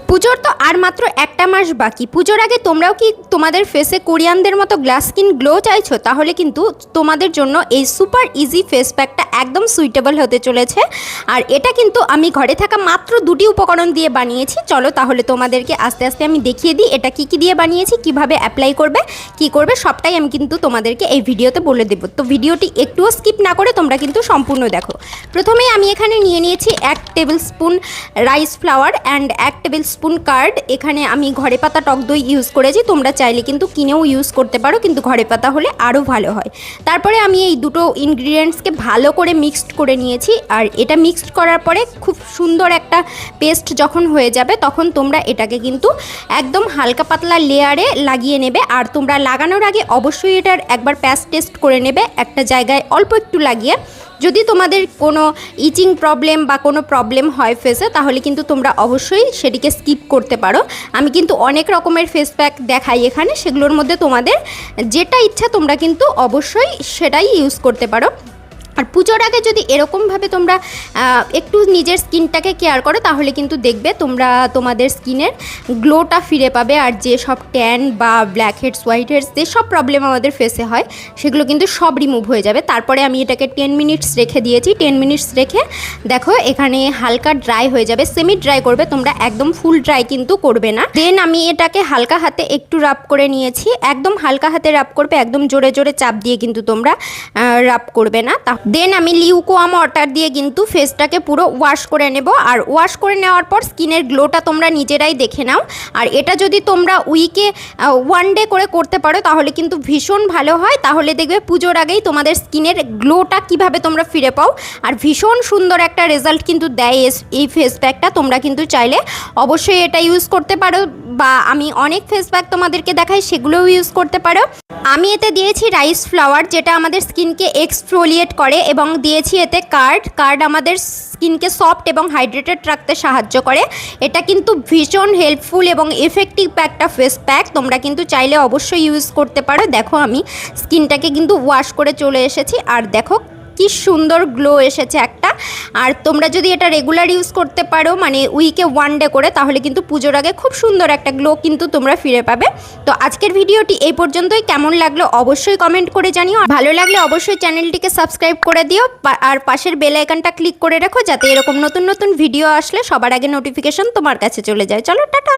পুজোর তো আর মাত্র একটা মাস বাকি। পুজোর আগে তোমরাও কি তোমাদের ফেসে কোরিয়ানদের মতো গ্লাস স্কিন গ্লো চাইছো? তাহলে কিন্তু তোমাদের জন্য এই সুপার ইজি ফেস প্যাকটা একদম সুইটেবল হতে চলেছে। আর এটা কিন্তু আমি ঘরে থাকা মাত্র দুটি উপকরণ দিয়ে বানিয়েছি। চলো তাহলে তোমাদেরকে আস্তে আস্তে আমি দেখিয়ে দিই এটা কি কি দিয়ে বানিয়েছি, কিভাবে অ্যাপ্লাই করবে, কি করবে সবটাই আমি কিন্তু তোমাদেরকে এই ভিডিওতে বলে দেবো। তো ভিডিওটি একটুও স্কিপ না করে তোমরা কিন্তু সম্পূর্ণ দেখো। প্রথমেই আমি এখানে নিয়ে নিয়েছি 1 table spoon rice flower and 1 table spoon card. এখানে আমি ঘরে পাতা টক দই ইউজ করেছি, তোমরা চাইলে কিন্তু কিনেও ইউজ করতে পারো, কিন্তু ঘরে পাতা হলে আরও ভালো হয়। তারপরে আমি এই দুটো ইনগ্রিডিয়েন্টসকে ভালো করে মিক্সড করে নিয়েছি। আর এটা মিক্সড করার পরে খুব সুন্দর একটা পেস্ট যখন হয়ে যাবে তখন তোমরা এটাকে কিন্তু একদম হালকা পাতলা লেয়ারে লাগিয়ে নেবে। আর তোমরা লাগানোর আগে অবশ্যই এটার একবার প্যাচ টেস্ট করে নেবে, একটা জায়গায় অল্প একটু লাগিয়ে। যদি তোমাদের কোনো ইচিং প্রবলেম বা কোনো প্রবলেম হয় ফেসে, তাহলে কিন্তু তোমরা অবশ্যই সেটিকে স্কিপ করতে পারো। আমি কিন্তু অনেক রকমের ফেস প্যাক দেখাই এখানে, সেগুলোর মধ্যে তোমাদের যেটা ইচ্ছা তোমরা কিন্তু অবশ্যই সেটাই ইউজ করতে পারো। আর পুজোর আগে যদি এরকমভাবে তোমরা একটু নিজের স্কিনটাকে কেয়ার করো, তাহলে কিন্তু দেখবে তোমরা তোমাদের স্কিনের গ্লোটা ফিরে পাবে। আর যে সব ট্যান বা ব্ল্যাক হেডস, হোয়াইট হেডস, যে সব প্রবলেম আমাদের ফেসে হয় সেগুলো কিন্তু সব রিমুভ হয়ে যাবে। তারপরে আমি এটাকে 10 মিনিটস রেখে দিয়েছি। 10 মিনিটস রেখে দেখো এখানে হালকা ড্রাই হয়ে যাবে, সেমি ড্রাই করবে তোমরা, একদম ফুল ড্রাই কিন্তু করবে না। দেন আমি এটাকে হালকা হাতে একটু রাব করে নিয়েছি। একদম হালকা হাতে রাব করবে, একদম জোরে জোরে চাপ দিয়ে কিন্তু তোমরা রাব করবে না। দেন আমি লিউকোয়ার্ম ওয়াটার দিয়ে কিন্তু ফেসটাকে পুরো ওয়াশ করে নেব। আর ওয়াশ করে নেওয়ার পর স্কিনের গ্লোটা তোমরা নিজেরাই দেখে নাও। আর এটা যদি তোমরা উইকে 1 ডে করে করতে পারো তাহলে কিন্তু ভীষণ ভালো হয়। তাহলে দেখবে পুজোর আগেই তোমাদের স্কিনের গ্লোটা কিভাবে তোমরা ফিরে পাও। আর ভীষণ সুন্দর একটা রেজাল্ট কিন্তু দেয় এই ফেস প্যাকটা। তোমরা কিন্তু চাইলে অবশ্যই এটা ইউজ করতে পারো, বা আমি অনেক ফেস প্যাক তোমাদেরকে দেখাই সেগুলোও ইউজ করতে পারো। আমি এতে দিয়েছি রাইস ফ্লাওয়ার, যেটা আমাদের স্কিনকে এক্সফোলিয়েট করে, এবং দিয়েছি এতে কার্ড আমাদের স্কিনকে সফট এবং হাইড্রেটেড রাখতে সাহায্য করে। এটা কিন্তু ভীষণ হেল্পফুল এবং এফেক্টিভ একটা ফেস প্যাক, তোমরা কিন্তু চাইলে অবশ্যই ইউজ করতে পারো। দেখো আমি স্কিনটাকে কিন্তু ওয়াশ করে চলে এসেছি, আর দেখো কি সুন্দর গ্লো এসেছে একটা। আর তোমরা যদি এটা রেগুলার ইউজ করতে পারো, মানে উইকে 1 ডে করে, তাহলে কিন্তু পুজোর আগে খুব সুন্দর একটা গ্লো কিন্তু তোমরা ফিরে পাবে। তো আজকের ভিডিওটি এই পর্যন্তই। কেমন লাগলো অবশ্যই কমেন্ট করে জানিও। ভালো লাগলে অবশ্যই চ্যানেলটিকে সাবস্ক্রাইব করে দিও, আর পাশের বেল আইকনটা ক্লিক করে রাখো, যাতে এরকম নতুন নতুন ভিডিও আসলে সবার আগে নোটিফিকেশন তোমার কাছে চলে যায়। চলো টাটা।